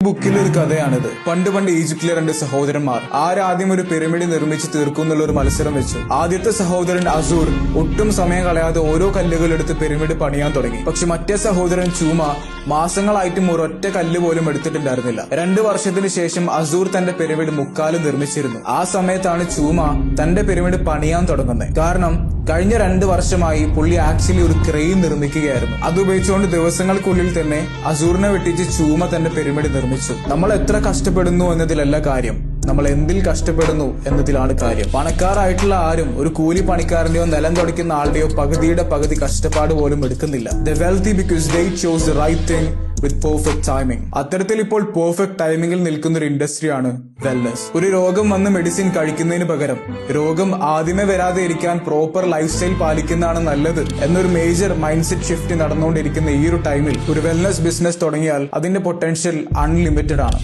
ബുക്കിലെ ഒരു കഥയാണിത്. പണ്ട് ഈജിപ്തിലെ രണ്ട് സഹോദരന്മാർ ആരാദ്യം ഒരു പിരമിഡ് നിർമ്മിച്ച് തീർക്കും എന്നുള്ള ഒരു മത്സരം വെച്ചു. ആദ്യത്തെ സഹോദരൻ അസൂർ ഒട്ടും സമയം കളയാതെ ഓരോ കല്ലുകൾ എടുത്ത് പിരമിഡ് പണിയാൻ തുടങ്ങി. പക്ഷെ മറ്റേ സഹോദരൻ ചൂമ മാസങ്ങളായിട്ടും ഒരൊറ്റ കല്ല് പോലും എടുത്തിട്ടുണ്ടായിരുന്നില്ല. 2 വർഷത്തിന് ശേഷം അസൂർ തന്റെ പിരമിഡ് മുക്കാലും നിർമ്മിച്ചിരുന്നു. ആ സമയത്താണ് ചൂമ തന്റെ പിരമിഡ് പണിയാൻ തുടങ്ങുന്നത്. കാരണം കഴിഞ്ഞ 2 വർഷമായി പുള്ളി ആക്ച്വലി ഒരു ക്രെയിൻ നിർമ്മിക്കുകയായിരുന്നു. അത് ഉപയോഗിച്ചുകൊണ്ട് ദിവസങ്ങൾക്കുള്ളിൽ തന്നെ അസൂറിനെ വെട്ടിച്ച് ചൂമ തന്റെ പിരമിഡ് നിർമ്മിച്ചു. നമ്മൾ എത്ര കഷ്ടപ്പെടുന്നു എന്നതിലല്ല കാര്യം, നമ്മൾ എന്തിൽ കഷ്ടപ്പെടുന്നു എന്നതിലാണ് കാര്യം. പണക്കാരായിട്ടുള്ള ആരും ഒരു കൂലി പണിക്കാരന്റെയോ നിലം തുടയ്ക്കുന്ന ആളുടെയോ പകുതിയുടെ പകുതി കഷ്ടപ്പാട് പോലും എടുക്കുന്നില്ല. The wealthy because they chose the right thing with perfect timing. അത്തരത്തിൽ ഇപ്പോൾ പെർഫെക്റ്റ് ടൈമിംഗിൽ നിൽക്കുന്ന ഒരു ഇൻഡസ്ട്രിയാണ് വെൽനസ്. ഒരു രോഗം വന്ന് മെഡിസിൻ കഴിക്കുന്നതിന് പകരം രോഗം ആദ്യമേ വരാതെ ഇരിക്കാൻ പ്രോപ്പർ ലൈഫ് സ്റ്റൈൽ പാലിക്കുന്നതാണ് നല്ലത് എന്നൊരു മേജർ മൈൻഡ് സെറ്റ് ഷിഫ്റ്റ് നടന്നുകൊണ്ടിരിക്കുന്ന ഈ ഒരു ടൈമിൽ ഒരു വെൽനസ് ബിസിനസ് തുടങ്ങിയാൽ അതിന്റെ പൊട്ടൻഷ്യൽ അൺലിമിറ്റഡ് ആണ്.